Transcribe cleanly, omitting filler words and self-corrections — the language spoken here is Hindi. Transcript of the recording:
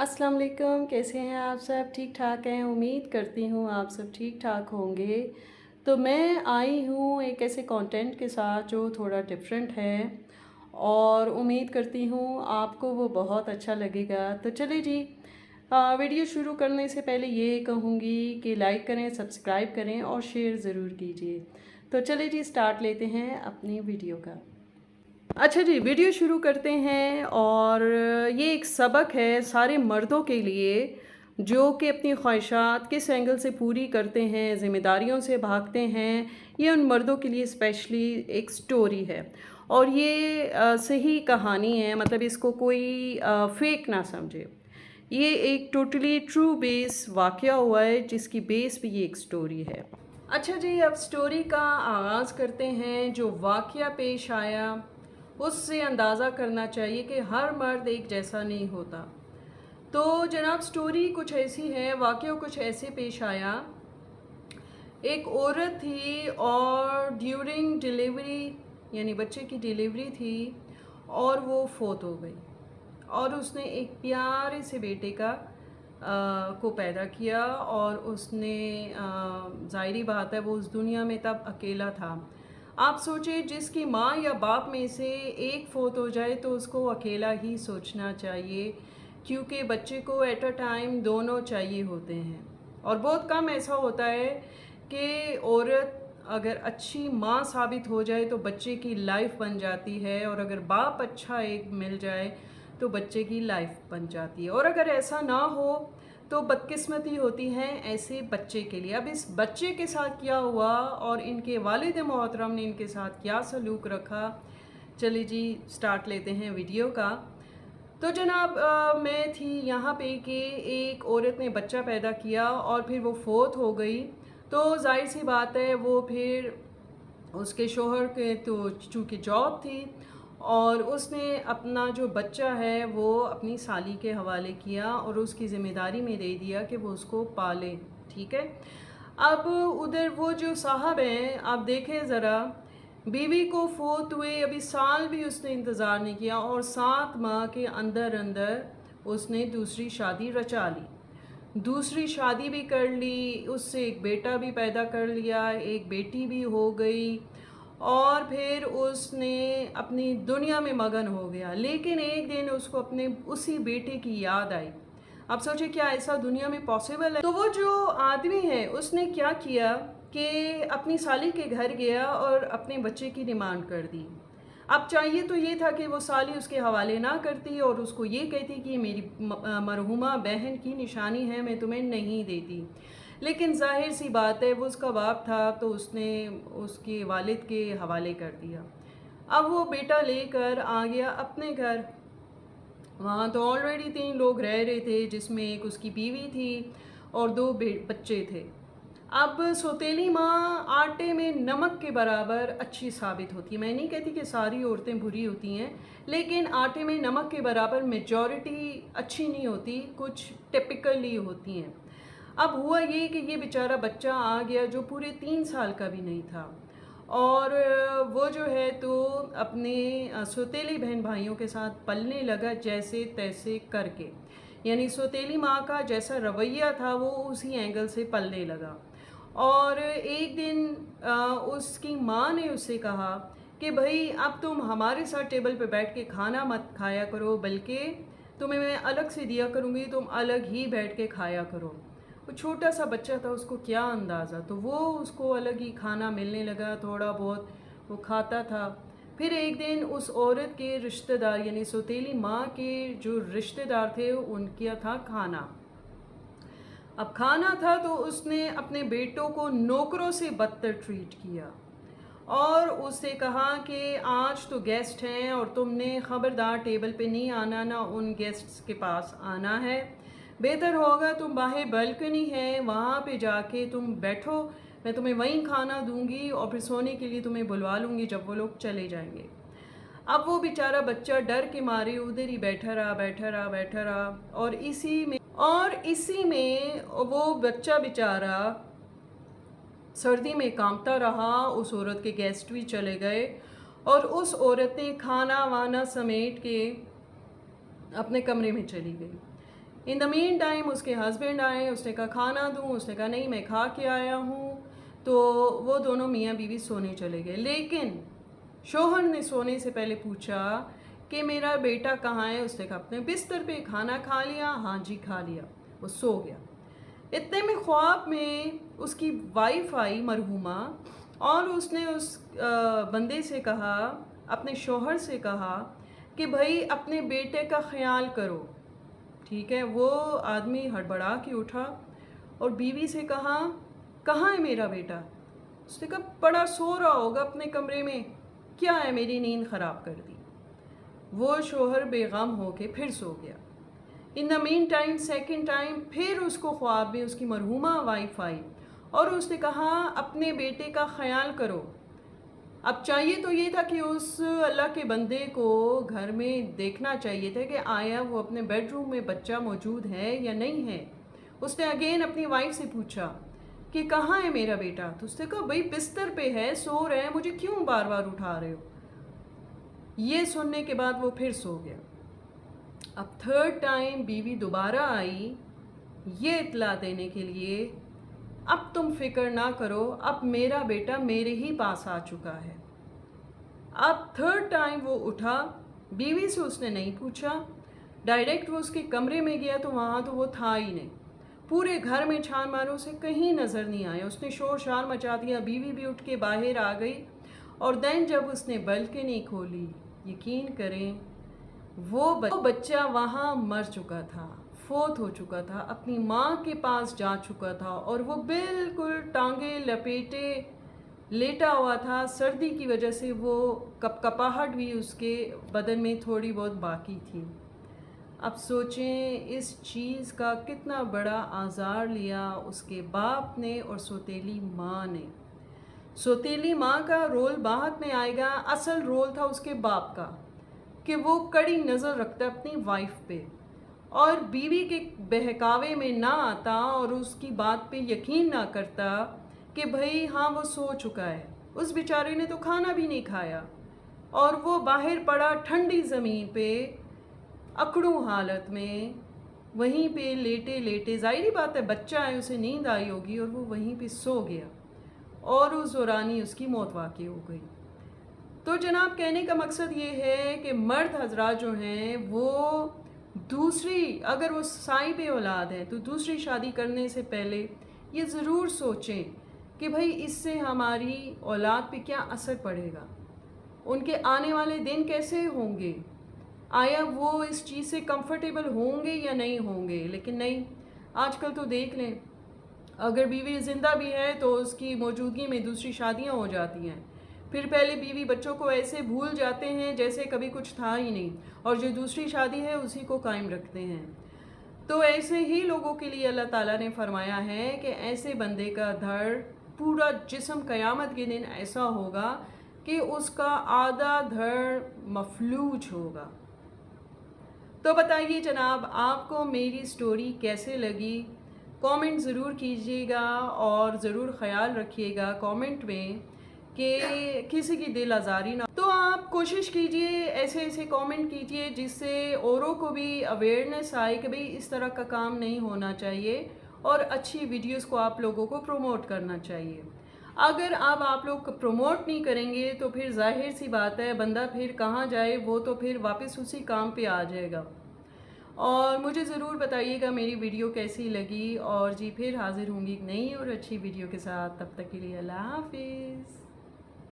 अस्सलाम वालेकुम, कैसे हैं आप सब? ठीक ठाक हैं? उम्मीद करती हूँ आप सब ठीक ठाक होंगे। तो मैं आई हूँ एक ऐसे कंटेंट के साथ जो थोड़ा डिफरेंट है और उम्मीद करती हूँ आपको वो बहुत अच्छा लगेगा। तो चलिए जी, वीडियो शुरू करने से पहले ये कहूँगी कि लाइक करें, सब्सक्राइब करें और शेयर ज़रूर कीजिए। तो चलिए जी, स्टार्ट लेते हैं अपनी वीडियो का। अच्छा जी, वीडियो शुरू करते हैं। और ये एक सबक है सारे मर्दों के लिए जो कि अपनी ख्वाहिशात किस एंगल से पूरी करते हैं, ज़िम्मेदारियों से भागते हैं। ये उन मर्दों के लिए स्पेशली एक स्टोरी है और ये सही कहानी है, मतलब इसको कोई फेक ना समझे। ये एक टोटली ट्रू बेस वाक़या हुआ है जिसकी बेस पे ये एक स्टोरी है। अच्छा जी, अब स्टोरी का आगाज़ करते हैं। जो वाक़या पेश आया उससे अंदाज़ा करना चाहिए कि हर मर्द एक जैसा नहीं होता। तो जनाब, स्टोरी कुछ ऐसी है, वाक़या कुछ ऐसे पेश आया। एक औरत थी और ड्यूरिंग डिलीवरी, यानी बच्चे की डिलीवरी थी और वो फोत हो गई और उसने एक प्यारे से बेटे को पैदा किया। और उसने ज़ाहिरी बात है वो उस दुनिया में तब अकेला था। आप सोचिए, जिसकी माँ या बाप में से एक फोत हो जाए तो उसको अकेला ही सोचना चाहिए, क्योंकि बच्चे को एट अ टाइम दोनों चाहिए होते हैं। और बहुत कम ऐसा होता है कि औरत अगर अच्छी माँ साबित हो जाए तो बच्चे की लाइफ बन जाती है, और अगर बाप अच्छा एक मिल जाए तो बच्चे की लाइफ बन जाती है। और अगर ऐसा ना हो तो बदकिस्मती होती है ऐसे बच्चे के लिए। अब इस बच्चे के साथ क्या हुआ और इनके वालिद मोहतरम ने इनके साथ क्या सलूक रखा, चलिए जी स्टार्ट लेते हैं वीडियो का। तो जनाब, मैं थी यहाँ पे कि एक औरत ने बच्चा पैदा किया और फिर वो फोत हो गई। तो जाहिर सी बात है वो फिर उसके शोहर के तो चूँकि जॉब थी और उसने अपना जो बच्चा है वो अपनी साली के हवाले किया और उसकी ज़िम्मेदारी में दे दिया कि वो उसको पाले। ठीक है। अब उधर वो जो साहब हैं, आप देखें ज़रा, बीवी को फोत हुए अभी साल भी उसने इंतज़ार नहीं किया और 7 माह के अंदर अंदर उसने दूसरी शादी रचा ली। दूसरी शादी भी कर ली, उससे एक बेटा भी पैदा कर लिया, एक बेटी भी हो गई और फिर उसने अपनी दुनिया में मगन हो गया। लेकिन एक दिन उसको अपने उसी बेटे की याद आई। आप सोचिए, क्या ऐसा दुनिया में पॉसिबल है? तो वो जो आदमी है उसने क्या किया कि अपनी साली के घर गया और अपने बच्चे की डिमांड कर दी। अब चाहिए तो ये था कि वो साली उसके हवाले ना करती और उसको ये कहती कि मेरी मरहुमा बहन की निशानी है, मैं तुम्हें नहीं देती। लेकिन जाहिर सी बात है वो उसका बाप था तो उसने उसके वालिद के हवाले कर दिया। अब वो बेटा लेकर आ गया अपने घर। वहाँ तो ऑलरेडी 3 लोग रह रहे थे, जिसमें एक उसकी बीवी थी और 2 बच्चे थे। अब सौतेली माँ आटे में नमक के बराबर अच्छी साबित होती है। मैं नहीं कहती कि सारी औरतें बुरी होती हैं, लेकिन आटे में नमक के बराबर मेजॉरिटी अच्छी नहीं होती, कुछ टिपिकली होती हैं। अब हुआ ये कि ये बेचारा बच्चा आ गया जो पूरे 3 साल का भी नहीं था और वो जो है तो अपने सौतेली बहन भाइयों के साथ पलने लगा जैसे तैसे करके। यानी सौतेली माँ का जैसा रवैया था वो उसी एंगल से पलने लगा। और एक दिन उसकी माँ ने उससे कहा कि भाई अब तुम हमारे साथ टेबल पे बैठ के खाना मत खाया करो, बल्कि तुम्हें मैं अलग से दिया करूँगी, तुम अलग ही बैठ के खाया करो। वो छोटा सा बच्चा था, उसको क्या अंदाज़ा, तो वो उसको अलग ही खाना मिलने लगा, थोड़ा बहुत वो खाता था। फिर एक दिन उस औरत के रिश्तेदार यानी सौतेली माँ के जो रिश्तेदार थे उनका था खाना। अब खाना था तो उसने अपने बेटों को नौकरों से बदतर ट्रीट किया और उससे कहा कि आज तो गेस्ट हैं और तुमने ख़बरदार टेबल पे नहीं आना, ना उन गेस्ट्स के पास आना है। बेहतर होगा तुम बाहर बालकनी है वहाँ पे जाके तुम बैठो, मैं तुम्हें वहीं खाना दूंगी और फिर सोने के लिए तुम्हें बुलवा लूँगी जब वो लोग चले जाएंगे। अब वो बेचारा बच्चा डर के मारे उधर ही बैठा रहा और इसी में वो बच्चा बेचारा सर्दी में कांपता रहा। उस औरत के गेस्ट भी चले गए और उस औरत ने खाना वाना समेट के अपने कमरे में चली गई। इन द मीन टाइम उसके हस्बैंड आए, उसने कहा खाना दूँ, उसने कहा नहीं मैं खा के आया हूँ। तो वो दोनों मियाँ बीवी सोने चले गए, लेकिन शोहर ने सोने से पहले पूछा कि मेरा बेटा कहाँ है। उसने कहा अपने बिस्तर पे। खाना खा लिया? हाँ जी खा लिया। वो सो गया। इतने में ख्वाब में उसकी वाइफ आई मरहुमा, और उसने उस बंदे से कहा, अपने शोहर से कहा कि भाई अपने बेटे का ख्याल करो। ठीक है, वो आदमी हड़बड़ा के उठा और बीवी से कहा कहाँ है मेरा बेटा? उसने कहा बड़ा सो रहा होगा अपने कमरे में, क्या है मेरी नींद ख़राब कर दी। वो शोहर बेगम होके फिर सो गया। In the mean time second time फिर उसको ख्वाब में उसकी मरहुमा वाइफ आई और उसने कहा अपने बेटे का ख्याल करो। अब चाहिए तो ये था कि उस अल्लाह के बंदे को घर में देखना चाहिए था कि आया वो अपने बेडरूम में बच्चा मौजूद है या नहीं है। उसने अगेन अपनी वाइफ से पूछा कि कहाँ है मेरा बेटा? तो उसने कहा भाई बिस्तर पे है, सो रहे हैं, मुझे क्यों बार बार उठा रहे हो? ये सुनने के बाद वो फिर सो गया। अब थर्ड टाइम बीवी दोबारा आई ये इत्तला देने के लिए, अब तुम फिक्र ना करो, अब मेरा बेटा मेरे ही पास आ चुका है। अब थर्ड टाइम वो उठा, बीवी से उसने नहीं पूछा, डायरेक्ट वो उसके कमरे में गया तो वहाँ तो वो था ही नहीं। पूरे घर में छान मारो, उसे कहीं नज़र नहीं आया। उसने शोर शार मचा दिया, बीवी भी उठ के बाहर आ गई। और देन जब उसने बालकनी खोली, यकीन करें वो बच्चा वहाँ मर चुका था, फोत हो चुका था, अपनी माँ के पास जा चुका था और वो बिल्कुल टांगे लपेटे लेटा हुआ था। सर्दी की वजह से वो कपकपाहट भी उसके बदन में थोड़ी बहुत बाकी थी। अब सोचें इस चीज़ का कितना बड़ा आज़ार लिया उसके बाप ने और सौतेली माँ ने। सौतेली माँ का रोल बाद में आएगा, असल रोल था उसके बाप का कि वो कड़ी नज़र रखता अपनी वाइफ पे और बीवी के बहकावे में ना आता और उसकी बात पे यकीन ना करता कि भाई हाँ वो सो चुका है। उस बेचारे ने तो खाना भी नहीं खाया और वो बाहर पड़ा ठंडी ज़मीन पे अकड़ू हालत में, वहीं पे लेटे लेटे, जाहिर बात है बच्चा है उसे नींद आई होगी और वो वहीं पे सो गया और उस दौरान ही उसकी मौत वाक़ई हो गई। तो जनाब कहने का मकसद ये है कि मर्द हजरात जो हैं वो दूसरी, अगर वो साई पे औलाद है तो दूसरी शादी करने से पहले ये ज़रूर सोचें कि भाई इससे हमारी औलाद पे क्या असर पड़ेगा, उनके आने वाले दिन कैसे होंगे, आया वो इस चीज़ से कंफर्टेबल होंगे या नहीं होंगे। लेकिन नहीं, आजकल तो देख लें अगर बीवी ज़िंदा भी है तो उसकी मौजूदगी में दूसरी शादियां हो जाती हैं। फिर पहले बीवी बच्चों को ऐसे भूल जाते हैं जैसे कभी कुछ था ही नहीं और जो दूसरी शादी है उसी को कायम रखते हैं। तो ऐसे ही लोगों के लिए अल्लाह ताला ने फरमाया है कि ऐसे बंदे का धड़ पूरा जिस्म क़यामत के दिन ऐसा होगा कि उसका आधा धड़ मफलूज होगा। तो बताइए जनाब आपको मेरी स्टोरी कैसे लगी? कमेंट ज़रूर कीजिएगा और ज़रूर ख़याल रखिएगा कमेंट में कि किसी की दिल आज़ारी ना। तो आप कोशिश कीजिए ऐसे ऐसे कमेंट कीजिए जिससे औरों को भी अवेयरनेस आए कि भाई इस तरह का काम नहीं होना चाहिए और अच्छी वीडियोस को आप लोगों को प्रमोट करना चाहिए। अगर अब आप लोग प्रमोट नहीं करेंगे तो फिर जाहिर सी बात है बंदा फिर कहाँ जाए, वो तो फिर वापस उसी काम पे आ जाएगा। और मुझे ज़रूर बताइएगा मेरी वीडियो कैसी लगी और जी फिर हाज़िर होंगी एक नई और अच्छी वीडियो के साथ। तब तक के लिए अल्लाह हाफिज़।